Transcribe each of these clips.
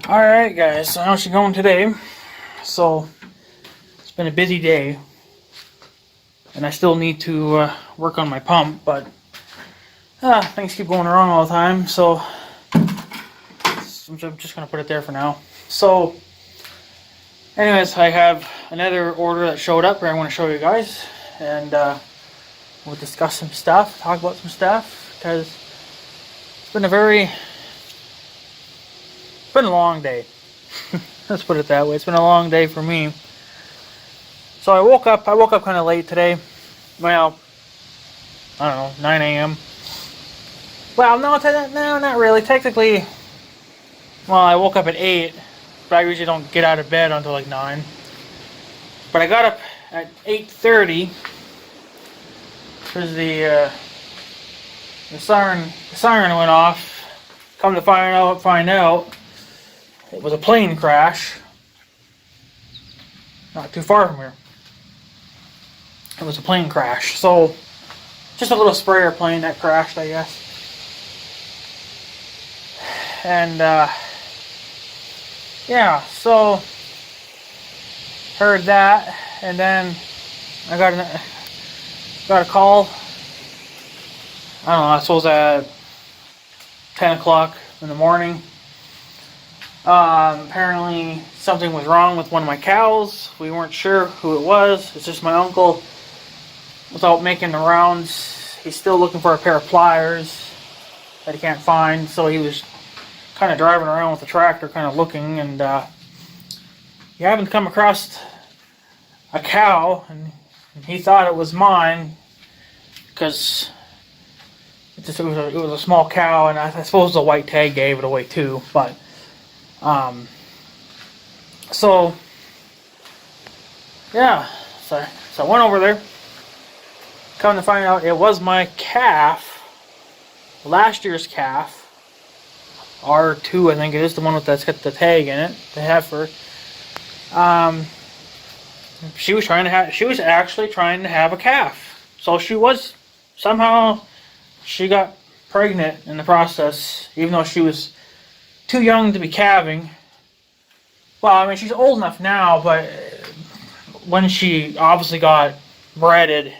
Alright guys, so how's she going today? So, it's been a busy day. And I still need to work on my pump, but things keep going wrong all the time, so I'm just going to put it there for now. So, anyways, I have another order that showed up where I want to show you guys. And we'll discuss some stuff, talk about some stuff, because it's been a long day. Let's put it that way. It's been a long day for me. So I woke up kind of late today. Well, I don't know, 9 a.m. Well, no, not really. Technically, well, I woke up at 8, but I usually don't get out of bed until like 9. But I got up at 8:30 because the siren went off. Come to find out, it was a plane crash. Not too far from here. It was a plane crash. So, just a little sprayer plane that crashed, I guess. And, yeah, so, heard that, and then I got a call. I don't know, I suppose at 10 o'clock in the morning. Apparently something was wrong with one of my cows. We weren't sure who it was. It's just my uncle. Without making the rounds, he's still looking for a pair of pliers that he can't find. So he was kind of driving around with the tractor, kind of looking, and he happened to come across a cow, and he thought it was mine because it was a small cow, and I suppose the white tag gave it away too, but. So yeah, so I went over there. Come to find out, it was my calf, last year's calf, R2, I think it is, the one that's got the tag in it, the heifer. She was actually trying to have a calf. So somehow she got pregnant in the process, even though she was too young to be calving. Well, I mean, she's old enough now, but when she obviously got breeded,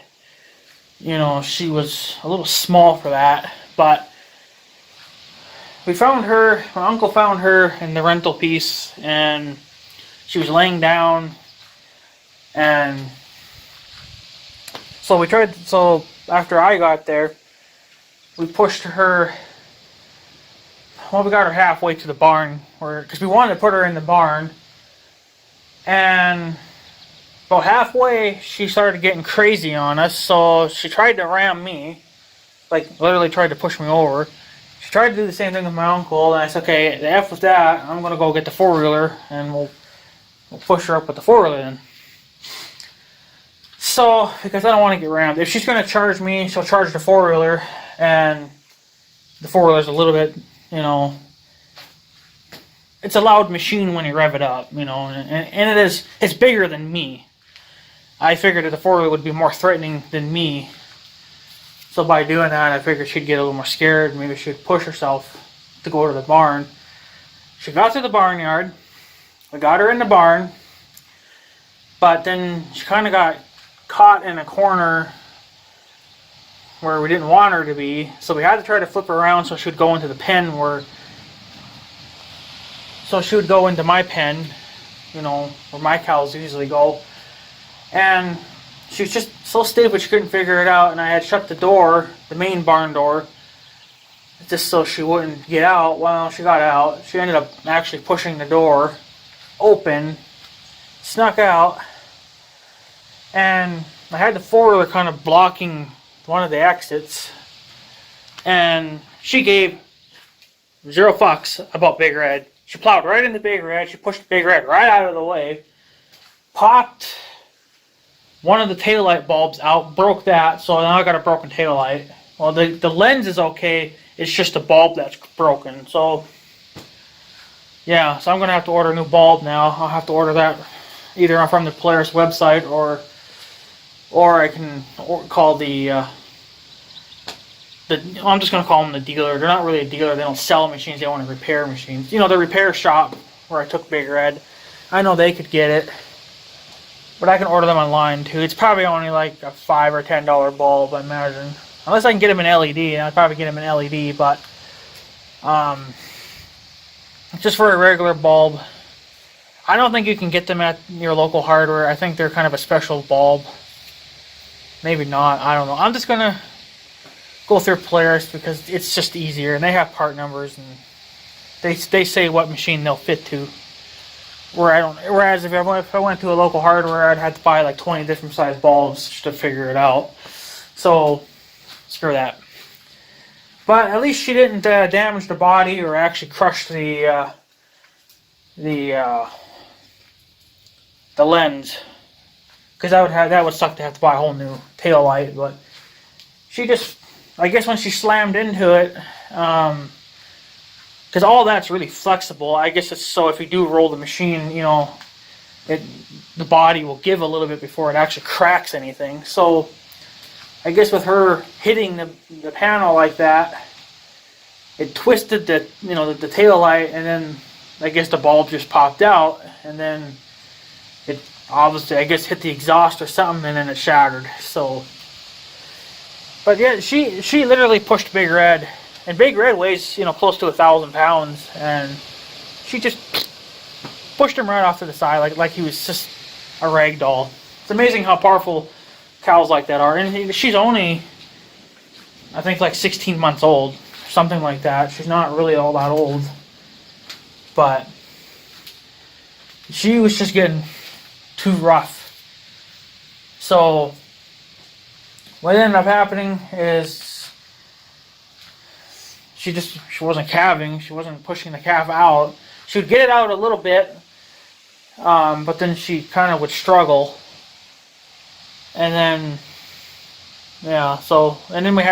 you know, she was a little small for that. But we found her, my uncle found her in the rental piece, and she was laying down, and so after I got there, we pushed her. Well, we got her halfway to the barn, because we wanted to put her in the barn, and about halfway she started getting crazy on us, so she tried to ram me, like literally tried to push me over. She tried to do the same thing with my uncle, and I said, okay, the F with that, I'm going to go get the four-wheeler, and we'll push her up with the four-wheeler then. So, because I don't want to get rammed. If she's going to charge me, she'll charge the four-wheeler, and the four-wheeler's a little bit, you know, it's a loud machine when you rev it up, you know, and it's bigger than me. I figured that the four-wheeler would be more threatening than me. So by doing that, I figured she'd get a little more scared. Maybe she'd push herself to go to the barn. She got to the barnyard. We got her in the barn. But then she kind of got caught in a corner where we didn't want her to be, so we had to try to flip her around so she would go into the pen so she would go into my pen, you know, where my cows usually go. And she was just so stupid she couldn't figure it out, and I had shut the door, the main barn door, just so she wouldn't get out. Well, she got out. She ended up actually pushing the door open, snuck out, and I had the four-wheeler kind of blocking one of the exits, and she gave zero fucks about Big Red. She plowed right into Big Red. She pushed Big Red right out of the way, popped one of the taillight bulbs out, broke that, so now I got a broken taillight. Well, the lens is okay, it's just the bulb that's broken. So yeah, so I'm gonna have to order a new bulb now. I'll have to order that either from the Polaris website, or I can call I'm just going to call them the dealer. They're not really a dealer. They don't sell machines. They want to repair machines. You know, the repair shop where I took Big Red. I know they could get it, but I can order them online too. It's probably only like a $5 or $10 bulb, I imagine. Unless I can get them in LED, I'd probably get them in LED, but just for a regular bulb, I don't think you can get them at your local hardware. I think they're kind of a special bulb. Maybe not, I don't know. I'm just gonna go through Polaris because it's just easier, and they have part numbers, and they say what machine they'll fit to. Whereas if I went to a local hardware, I'd have to buy like 20 different size bulbs just to figure it out. So screw that. But at least she didn't damage the body or actually crush the lens, because that would suck to have to buy a whole new tail light. But she just, I guess when she slammed into it, because all that's really flexible. I guess it's so if you do roll the machine, you know, the body will give a little bit before it actually cracks anything. So I guess with her hitting the panel like that, it twisted the tail light, and then I guess the bulb just popped out, and then it obviously, I guess, hit the exhaust or something, and then it shattered. So, but yeah, she literally pushed Big Red. And Big Red weighs, close to 1,000 pounds, and she just pushed him right off to the side like he was just a rag doll. It's amazing how powerful cows like that are. And she's only, I think, like 16 months old, something like that. She's not really all that old, but she was just getting too rough. So what ended up happening is, she wasn't calving. She wasn't pushing the calf out. She would get it out a little bit, but then she kind of would struggle. And then, yeah, and then we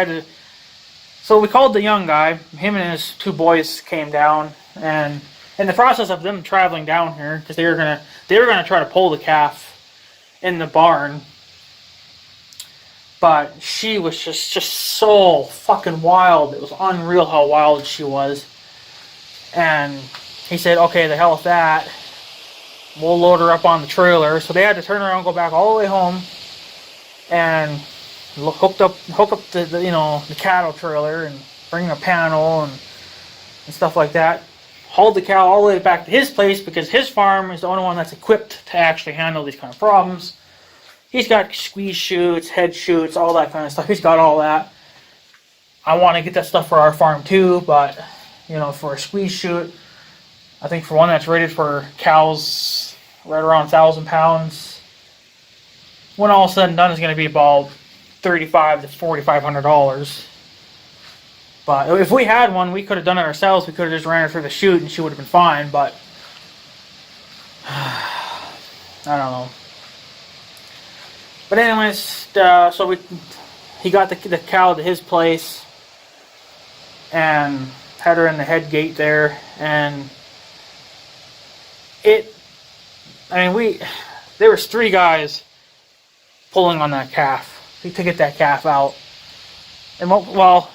called the young guy. Him and his two boys came down, and in the process of them traveling down here, because they were gonna try to pull the calf in the barn. But she was just so fucking wild. It was unreal how wild she was. And he said, okay, the hell with that. We'll load her up on the trailer. So they had to turn around and go back all the way home and hook up the cattle trailer and bring a panel and stuff like that. Hauled the cow all the way back to his place because his farm is the only one that's equipped to actually handle these kind of problems. He's got squeeze chutes, head chutes, all that kind of stuff. He's got all that. I want to get that stuff for our farm too, but, for a squeeze chute, I think for one that's rated for cows right around 1,000 pounds, when all said and done, is going to be about $3,500 to $4,500. But if we had one, we could have done it ourselves. We could have just ran her through the chute and she would have been fine, but I don't know. But anyways, so he got the cow to his place and had her in the head gate there, and there was 3 guys pulling on that calf to get that calf out. And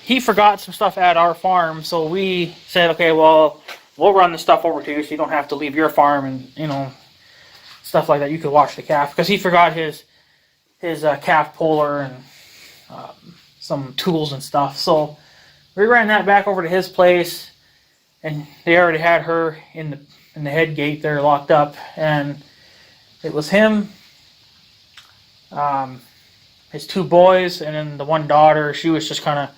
he forgot some stuff at our farm, so we said, okay, well, we'll run the stuff over to you so you don't have to leave your farm and stuff like that. You could wash the calf, because he forgot his calf puller and some tools and stuff. So we ran that back over to his place, and they already had her in the head gate there locked up, and it was him, his 2 boys, and then the one daughter. She was just kind of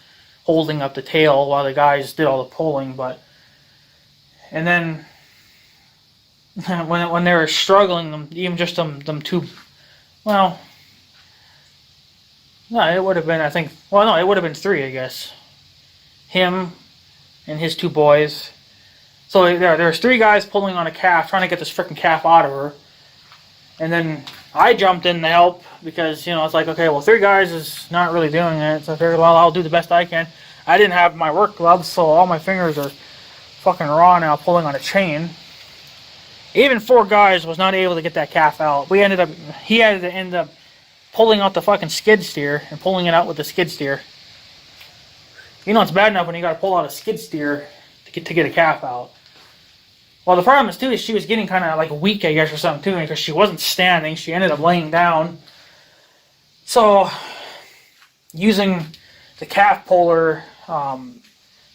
holding up the tail while the guys did all the pulling. And then when they were struggling, even just them 2, well, no, it would have been, I think, well, no, it would have been 3, I guess. Him and his 2 boys. So there's 3 guys pulling on a calf, trying to get this freaking calf out of her. And then I jumped in to help because, it's like, okay, well, 3 guys is not really doing it. So I figured, well, I'll do the best I can. I didn't have my work gloves, so all my fingers are fucking raw now pulling on a chain. Even 4 guys was not able to get that calf out. He had to end up pulling out the fucking skid steer and pulling it out with the skid steer. It's bad enough when you got to pull out a skid steer to get a calf out. Well, the problem is too is she was getting kind of like weak, I guess, or something too, because she wasn't standing. She ended up laying down. So, using the calf puller,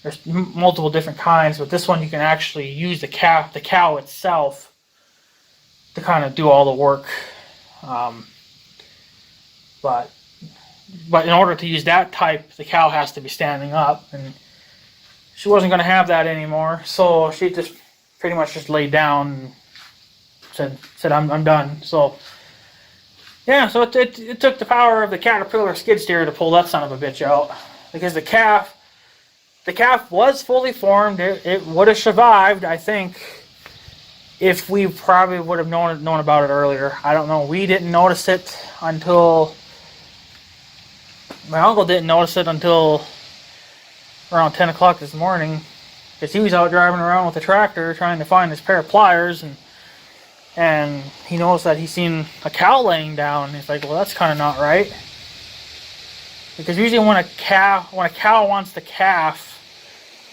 there's multiple different kinds, but this one you can actually use the cow itself to kind of do all the work. But in order to use that type, the cow has to be standing up, and she wasn't going to have that anymore. So she just pretty much just laid down and said I'm done. So yeah, so it took the power of the Caterpillar skid steer to pull that son of a bitch out, because the calf was fully formed. It would have survived, I think, if we probably would have known about it earlier. I don't know. We didn't notice it until my uncle didn't notice it until around 10 o'clock this morning, because he was out driving around with a tractor trying to find his pair of pliers, and he noticed that he seen a cow laying down. He's like, well, that's kind of not right, because usually when a cow wants to calf,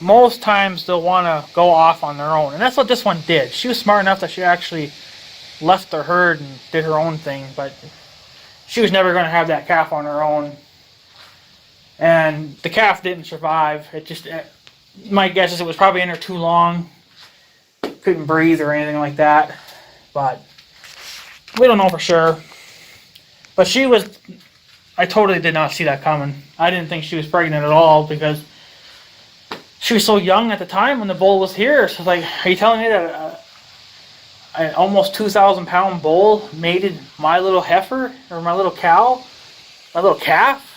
most times they'll want to go off on their own, and that's what this one did. She was smart enough that she actually left the herd and did her own thing, but she was never going to have that calf on her own. And the calf didn't survive. My guess is it was probably in her too long. Couldn't breathe or anything like that. But we don't know for sure. But I totally did not see that coming. I didn't think she was pregnant at all, because she was so young at the time when the bull was here. So like, are you telling me that an almost 2,000 pound bull mated my little heifer, or my little cow, my little calf?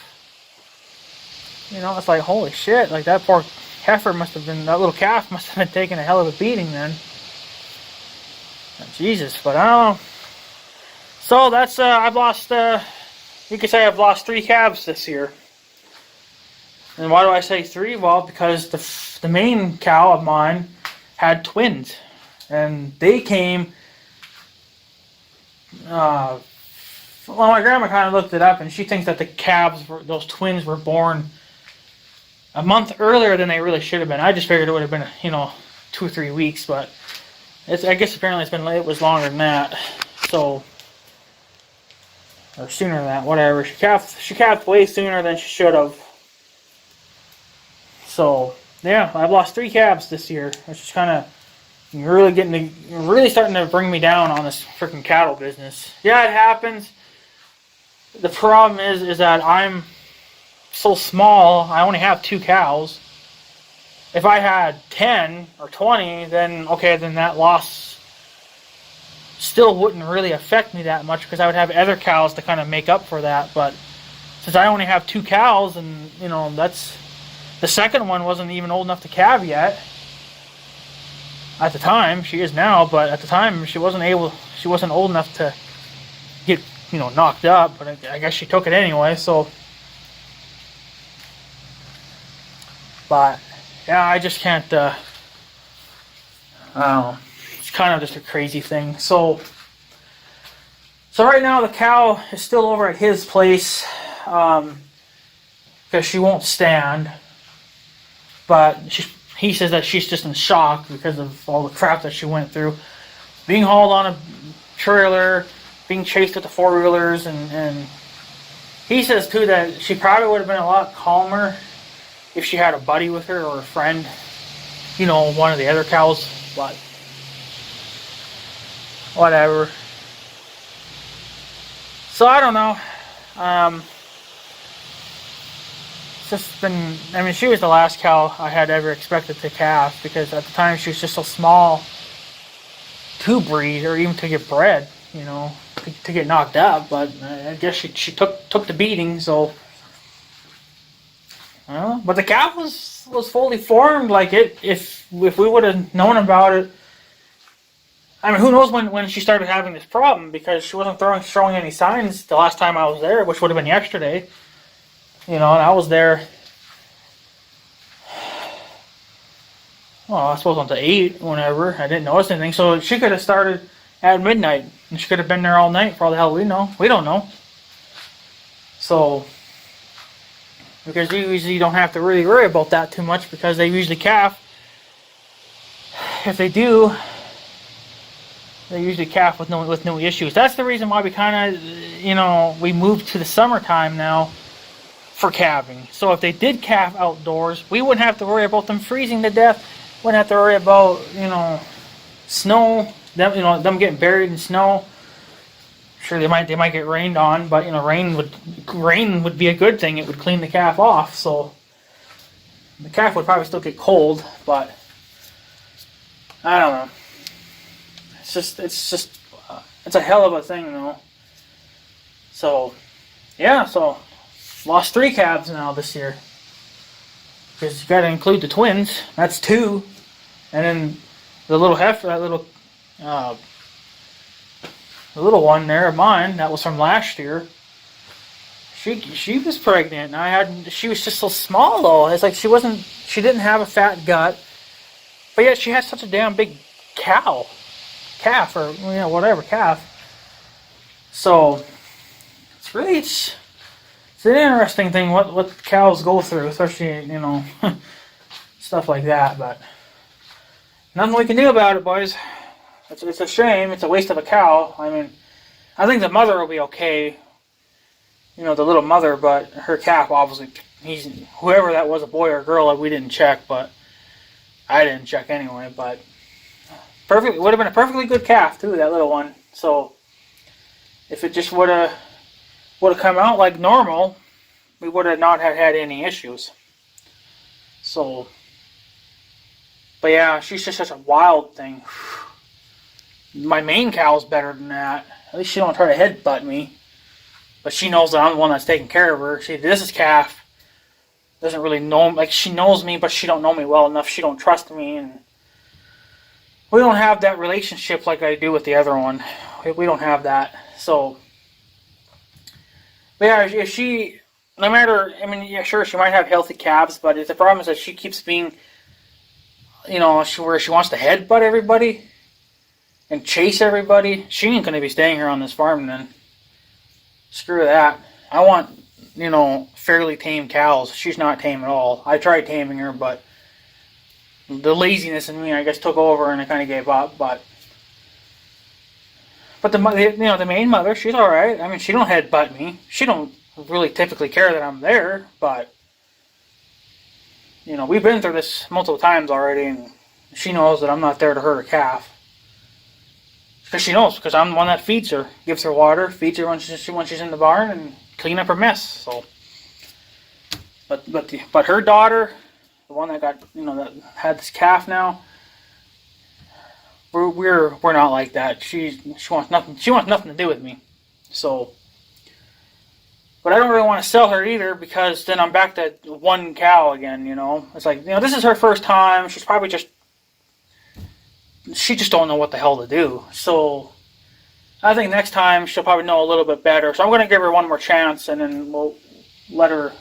You know, it's like, holy shit, like that poor heifer that little calf must have been taking a hell of a beating then. Jesus, but I don't know. So that's, you could say I've lost 3 calves this year. And why do I say 3? Well, because the main cow of mine had twins. And they came, well, my grandma kind of looked it up, and she thinks that those twins were born a month earlier than they really should have been. I just figured it would have been, 2 or 3 weeks, but I guess apparently it was longer than that. So, or sooner than that, whatever. She calved way sooner than she should have. So, yeah, I've lost 3 calves this year, which is kind of really starting to bring me down on this freaking cattle business. Yeah, it happens. The problem is that I'm so small. I only have 2 cows. If I had 10 or 20, then okay, then that loss still wouldn't really affect me that much, because I would have other cows to kind of make up for that. But since I only have 2 cows, and that's the second one wasn't even old enough to calve yet. At the time, she is now, but at the time she wasn't old enough to get knocked up. But I guess she took it anyway. So. But, yeah, I just can't, I don't know. It's kind of just a crazy thing. So right now the cow is still over at his place, because she won't stand. But he says that she's just in shock because of all the crap that she went through. Being hauled on a trailer, being chased with the 4-wheelers, and he says, too, that she probably would have been a lot calmer if she had a buddy with her, or a friend, one of the other cows. But whatever. So I don't know. It's just been, she was the last cow I had ever expected to calf, because at the time she was just so small to breed, or even to get bred, to get knocked up. But I guess she took the beating. So. But the calf was fully formed. Like if we would have known about it, who knows when she started having this problem, because she wasn't showing any signs the last time I was there, which would have been yesterday. And I was there. Well, I suppose until 8, whenever. I didn't notice anything, so she could have started at midnight, and she could have been there all night for all the hell we know. We don't know. So. Because you usually don't have to really worry about that too much, because they usually calf. If they do, They usually calf with no issues. That's the reason why we kind of, we moved to the summertime now for calving. So if they did calf outdoors, we wouldn't have to worry about them freezing to death. Wouldn't have to worry about, snow, them getting buried in snow. Sure, they might get rained on, but rain would be a good thing. It would clean the calf off. So the calf would probably still get cold, but I don't know. It's a hell of a thing, though. So yeah, so lost 3 calves now this year, because you got to include the twins. That's 2, and then the little heifer, the little one there of mine, that was from last year. She was pregnant, and she was just so small though. It's like she didn't have a fat gut, but yet she had such a damn big calf, or whatever calf. So it's an interesting thing what cows go through, especially stuff like that. But nothing we can do about it, boys. It's a shame. It's a waste of a cow. I mean, I think the mother will be okay. The little mother, but her calf, obviously, whoever that was, a boy or a girl, we didn't check, but I didn't check anyway. But it would have been a perfectly good calf too, that little one. So if it just would have come out like normal, we would have not had any issues. So, but yeah, she's just such a wild thing. My main cow's better than that. At least she don't try to headbutt me. But she knows that I'm the one that's taking care of her. This is calf doesn't really know, like, she knows me, but she don't know me well enough. She don't trust me, and we don't have that relationship like I do with the other one. We don't have that. So, but yeah, if she, no matter, I mean, yeah, sure, she might have healthy calves, but the problem is that she keeps being, where she wants to headbutt everybody and chase everybody. She ain't going to be staying here on this farm then. Screw that. I want, fairly tame cows. She's not tame at all. I tried taming her, but the laziness in me, I guess, took over and I kind of gave up. But the main mother, she's all right. I mean, she don't headbutt me. She don't really typically care that I'm there, but we've been through this multiple times already, and she knows that I'm not there to hurt her calf. Because she knows, because I'm the one that feeds her, gives her water, feeds her when she's in the barn, and clean up her mess. So, but her daughter, the one that got that had this calf now, we're not like that. She wants nothing. She wants nothing to do with me. So, but I don't really want to sell her either, because then I'm back to 1 cow again. It's like this is her first time. She's probably she just don't know what the hell to do. So I think next time she'll probably know a little bit better. So I'm going to give her one more chance, and then we'll let her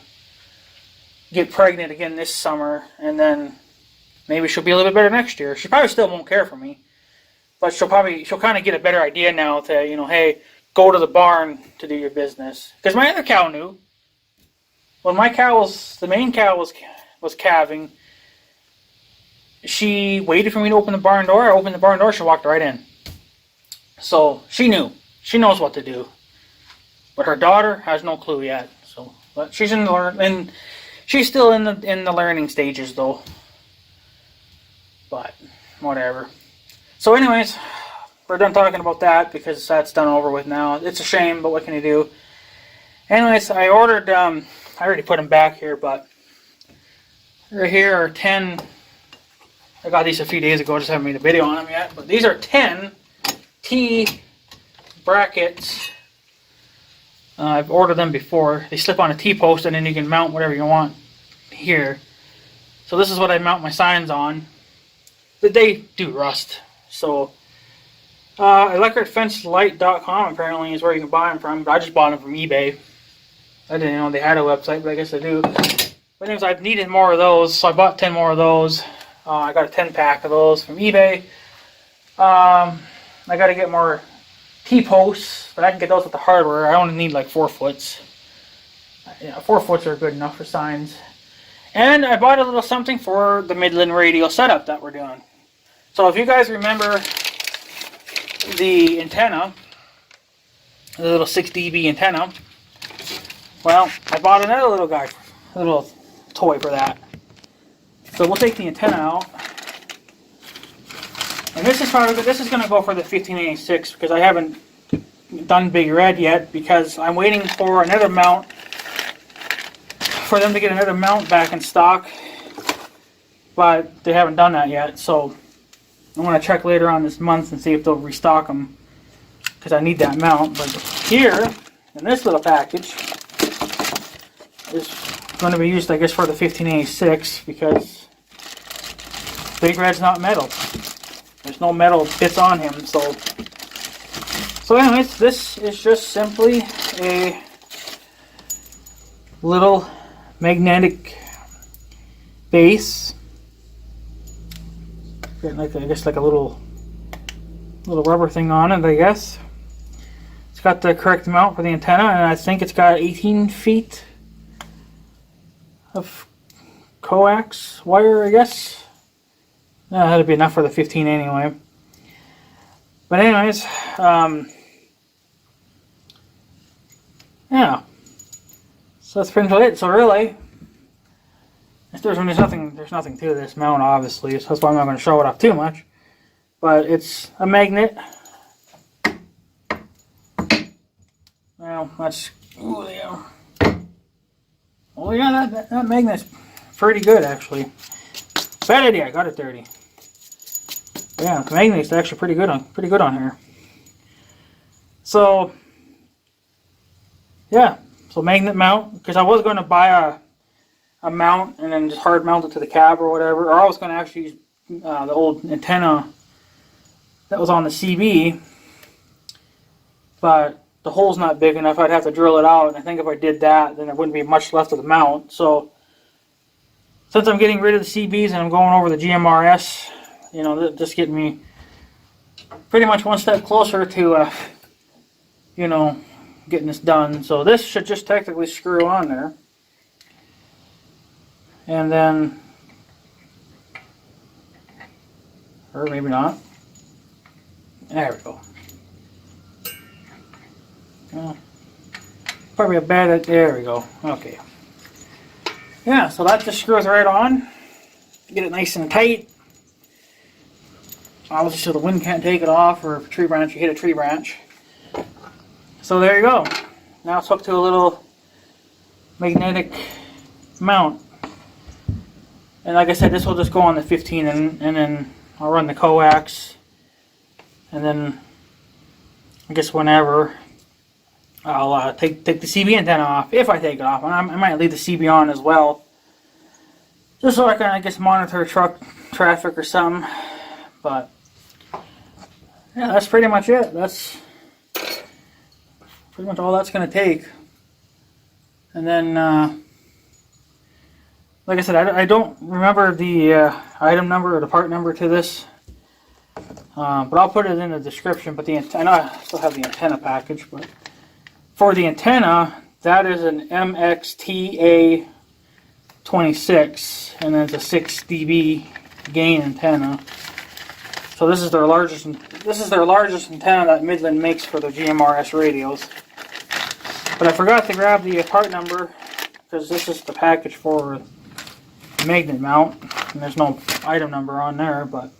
get pregnant again this summer, and then maybe she'll be a little bit better next year. She probably still won't care for me, but she'll kind of get a better idea now to, hey, go to the barn to do your business. Because my other cow knew. When the main cow was calving, she waited for me to open the barn door. I opened the barn door, she walked right in. So she knew. She knows what to do. But her daughter has no clue yet. So, but she's she's still in the learning stages though. But whatever. So anyways, we're done talking about that because that's done over with now. It's a shame, but what can you do? Anyways, I ordered I already put them back here, but right here are 10. I got these a few days ago, just haven't made a video on them yet. But these are 10 T brackets. I've ordered them before. They slip on a T-post, and then you can mount whatever you want here. So this is what I mount my signs on. But they do rust. So electricfencelight.com apparently is where you can buy them from. But I just bought them from eBay. I didn't know they had a website, but I guess they do. But anyways, I've needed more of those, so I bought 10 more of those. I got a 10-pack of those from eBay. I got to get more T-posts, but I can get those with the hardware. I only need like 4 foots. 4 foots are good enough for signs. And I bought a little something for the Midland radio setup that we're doing. So if you guys remember the antenna, the little 6 dB antenna, well, I bought another little guy, a little toy for that. So we'll take the antenna out. And this is probably, this is going to go for the 1586 because I haven't done Big Red yet because I'm waiting for another mount, for them to get another mount back in stock, but they haven't done that yet. So I'm going to check later on this month and see if they'll restock them because I need that mount. But here, in this little package, is going to be used, I guess, for the 1586 because Big Red's not metal. There's no metal bits on him, so anyways, this is just simply a little magnetic base. Like, I guess like a little rubber thing on it, I guess. It's got the correct mount for the antenna, and I think it's got 18 feet of coax wire, I guess. That'd be enough for the 15 anyway. But anyways, yeah. So that's pretty much it. So really, there's nothing to this mount, obviously. So that's why I'm not going to show it off too much. But it's a magnet. Well, that's, oh yeah. Oh yeah, that magnet's pretty good actually. Bad idea, I got it dirty. Yeah, the magnet's actually pretty good on here. So yeah, so magnet mount, because I was going to buy a mount and then just hard mount it to the cab or whatever, or I was going to actually use the old antenna that was on the CB, but the hole's not big enough. I'd have to drill it out, and I think if I did that, then there wouldn't be much left of the mount. So since I'm getting rid of the CBs and I'm going over the GMRS, you know, just getting me pretty much one step closer to, you know, getting this done. So this should just technically screw on there. And then, or maybe not. There we go. Well, probably a bad, there we go. Okay. Yeah, so that just screws right on. Get it nice and tight. Obviously, so the wind can't take it off, or if a tree branch, you hit a tree branch. So there you go. Now it's hooked to a little magnetic mount. And like I said, this will just go on the 15, and then I'll run the coax. And then, I guess whenever, I'll take the CB antenna off, if I take it off. And I might leave the CB on as well, just so I can, I guess, monitor truck traffic or something. But yeah, that's pretty much it. That's pretty much all that's going to take. And then, like I said, I don't remember the item number or the part number to this, but I'll put it in the description. But the antenna, I still have the antenna package, but for the antenna, that is an MXTA 26, and then it's a 6 dB gain antenna. So this is their largest antenna that Midland makes for their GMRS radios. But I forgot to grab the part number because this is the package for the magnet mount, and there's no item number on there. But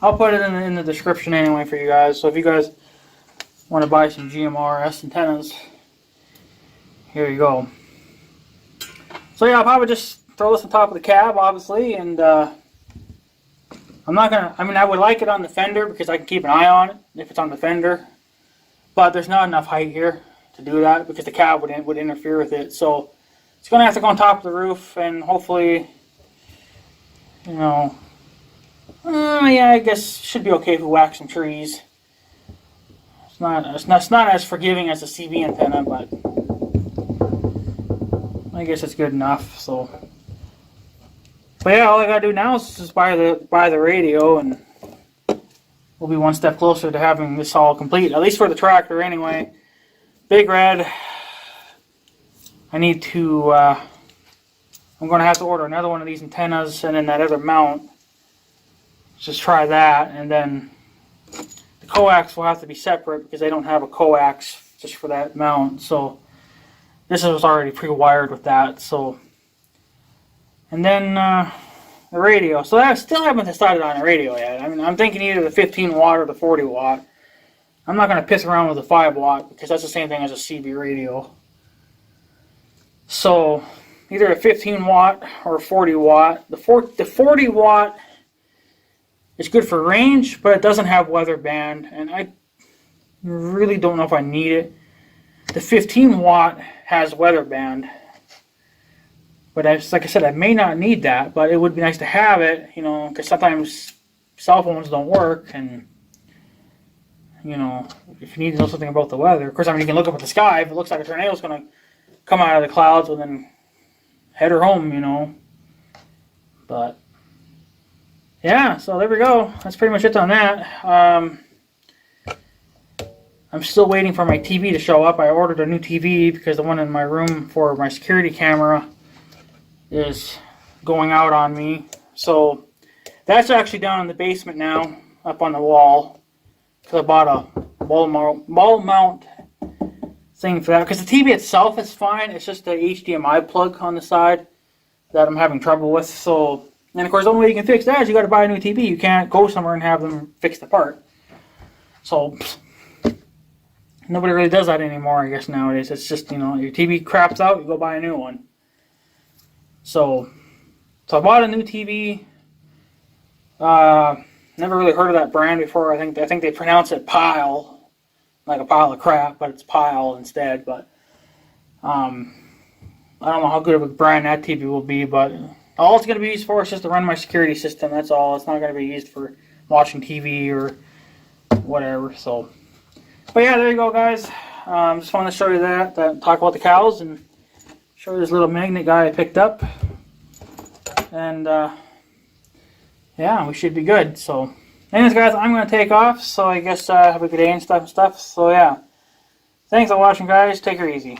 I'll put it in the description anyway for you guys. So if you guys want to buy some GMRS antennas, here you go. So yeah, I'll probably just throw this on top of the cab, obviously, and I'm not gonna, I mean, I would like it on the fender because I can keep an eye on it if it's on the fender, but there's not enough height here to do that because the cab would interfere with it. So it's gonna have to go on top of the roof, and hopefully, you know, yeah, I guess should be okay if we whack some trees. It's not as forgiving as a CB antenna, but I guess it's good enough. So, but yeah, all I gotta do now is just buy the radio, and we'll be one step closer to having this all complete, at least for the tractor anyway. Big Red, I need to, I'm gonna have to order another one of these antennas and then that other mount. Just try that, and then the coax will have to be separate because they don't have a coax just for that mount. So this was already pre-wired with that. So, and then the radio. So I still haven't decided on a radio yet. I mean, I'm thinking either the 15 watt or the 40 watt. I'm not going to piss around with the 5 watt because that's the same thing as a CB radio. So either a 15 watt or a 40 watt. The 40 watt is good for range, but it doesn't have weather band, and I really don't know if I need it. The 15 watt has weather band, but like I said, I may not need that, but it would be nice to have it, you know, because sometimes cell phones don't work, and you know, if you need to know something about the weather. Of course, I mean, you can look up at the sky. If it looks like a tornado is going to come out of the clouds, and then head her home, you know. But yeah, so there we go. That's pretty much it on that. I'm still waiting for my TV to show up. I ordered a new TV because the one in my room for my security camera is going out on me. So that's actually down in the basement now, up on the wall. Because I bought a wall mount thing for that. Because the TV itself is fine. It's just the HDMI plug on the side that I'm having trouble with. So, and of course, the only way you can fix that is you got to buy a new TV. You can't go somewhere and have them fix the part. So nobody really does that anymore, I guess, nowadays. It's just, you know, your TV craps out, you go buy a new one. So I bought a new TV. Never really heard of that brand before. I think they pronounce it Pile, like a pile of crap, but it's Pile instead. But I don't know how good of a brand that TV will be, but all it's going to be used for is just to run my security system. That's all. It's not going to be used for watching TV or whatever. So, but yeah, there you go, guys. Just wanted to show you that, talk about the cows, and show you this little magnet guy I picked up. And yeah, we should be good. So, anyways, guys, I'm going to take off. So I guess have a good day and stuff. So yeah, thanks for watching, guys. Take her easy.